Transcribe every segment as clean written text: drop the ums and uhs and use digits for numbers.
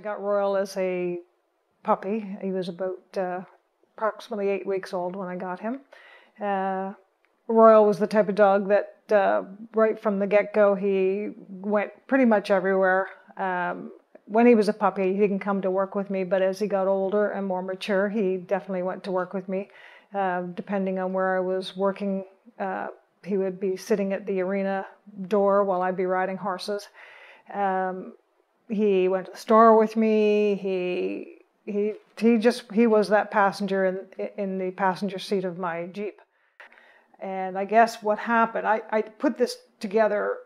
I got Royal as a puppy. He was about approximately 8 weeks old when I got him. Royal was the type of dog that right from the get-go, he went pretty much everywhere. When he was a puppy, he didn't come to work with me, but as he got older and more mature, he definitely went to work with me. Depending on where I was working, he would be sitting at the arena door while I'd be riding horses. He went to the store with me. He was that passenger in the passenger seat of my Jeep. And I guess what happened, I put this together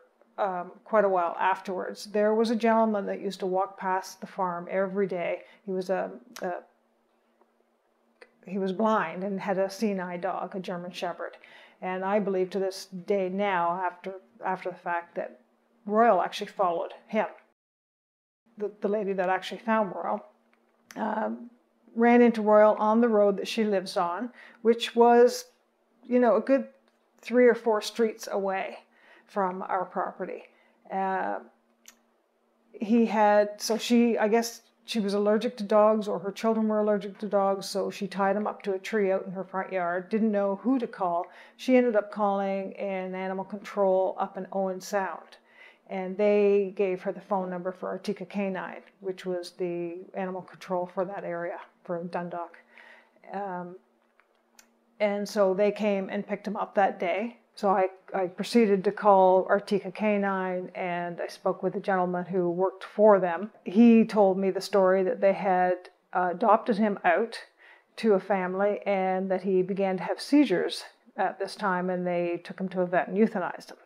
quite a while afterwards. There was a gentleman that used to walk past the farm every day. He was blind and had a seeing-eye dog, a German Shepherd. And I believe to this day now, after the fact, that Royal actually followed him. The lady that actually found Royal ran into Royal on the road that she lives on, which was, a good 3 or 4 streets away from our property. I guess she was allergic to dogs, or her children were allergic to dogs, so she tied them up to a tree out in her front yard, didn't know who to call. She ended up calling an animal control up in Owen Sound, and they gave her the phone number for Artica Canine, which was the animal control for that area, for Dundalk. And so they came and picked him up that day. So I proceeded to call Artica Canine, and I spoke with a gentleman who worked for them. He told me the story that they had adopted him out to a family and that he began to have seizures at this time, and they took him to a vet and euthanized him.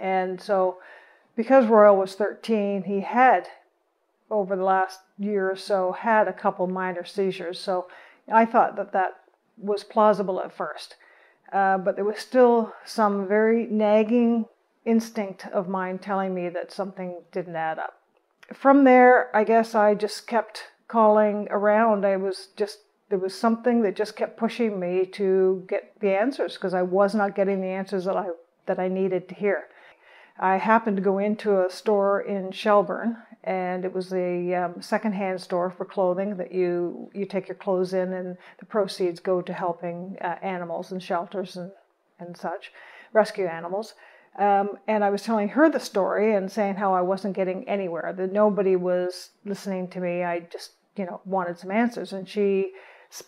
And so because Royal was 13, he had, over the last year or so, had a couple minor seizures. So I thought that was plausible at first. But there was still some very nagging instinct of mine telling me that something didn't add up. From there, I guess I just kept calling around. There was something that just kept pushing me to get the answers, because I was not getting the answers that I needed to hear. I happened to go into a store in Shelburne, and it was a secondhand store for clothing that you take your clothes in, and the proceeds go to helping animals and shelters and such, rescue animals. And I was telling her the story and saying how I wasn't getting anywhere, that nobody was listening to me. I just, wanted some answers. And she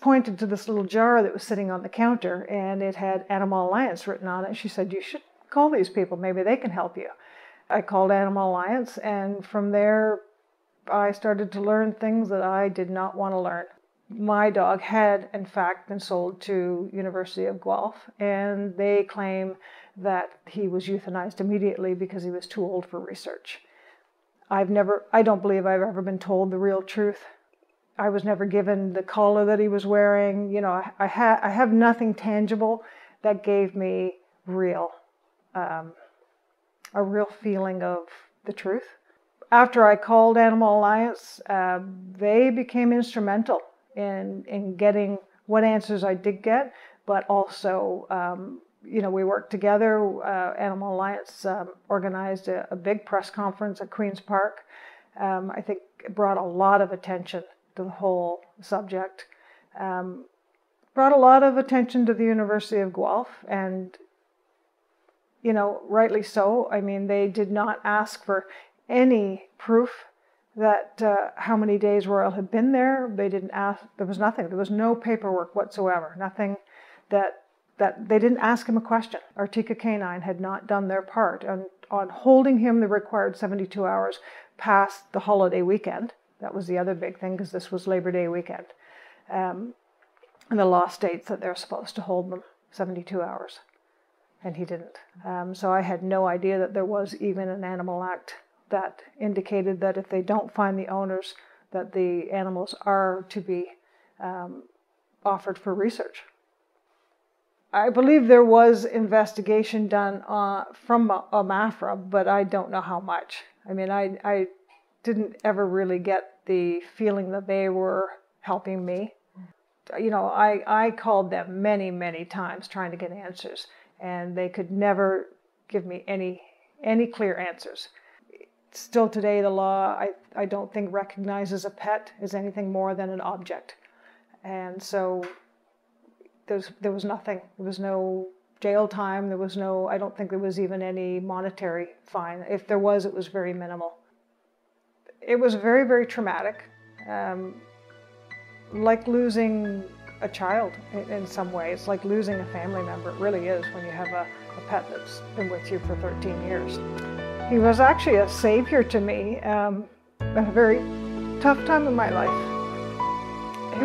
pointed to this little jar that was sitting on the counter, and it had Animal Alliance written on it. She said, "You should call these people, maybe they can help you." I called Animal Alliance, and from there I started to learn things that I did not want to learn. My dog had, in fact, been sold to University of Guelph, and they claim that he was euthanized immediately because he was too old for research. I don't believe I've ever been told the real truth. I was never given the collar that he was wearing. I have nothing tangible that gave me a real feeling of the truth. After I called Animal Alliance, they became instrumental in getting what answers I did get, but also, we worked together. Animal Alliance organized a big press conference at Queen's Park. I think it brought a lot of attention to the whole subject. Brought a lot of attention to the University of Guelph, and rightly so. I mean, they did not ask for any proof that how many days Royal had been there. They didn't ask. There was nothing. There was no paperwork whatsoever. Nothing that they didn't ask him a question. Artica Canine had not done their part on holding him the required 72 hours past the holiday weekend. That was the other big thing, because this was Labor Day weekend. And the law states that they're supposed to hold them 72 hours. And he didn't. So I had no idea that there was even an Animal Act that indicated that if they don't find the owners, that the animals are to be offered for research. I believe there was investigation done from AMAFRA, but I don't know how much. I mean, I didn't ever really get the feeling that they were helping me. I called them many, many times trying to get answers, and they could never give me any clear answers. Still today, the law, I don't think recognizes a pet as anything more than an object. And so there was nothing. There was no jail time. There was no, I don't think there was even any monetary fine. If there was, it was very minimal. It was very, very traumatic. Like losing a child in some ways, like losing a family member. It really is when you have a pet that's been with you for 13 years. He was actually a savior to me at a very tough time in my life. He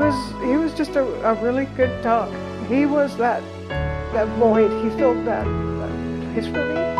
was just a really good dog. He was that void. He filled that his relief.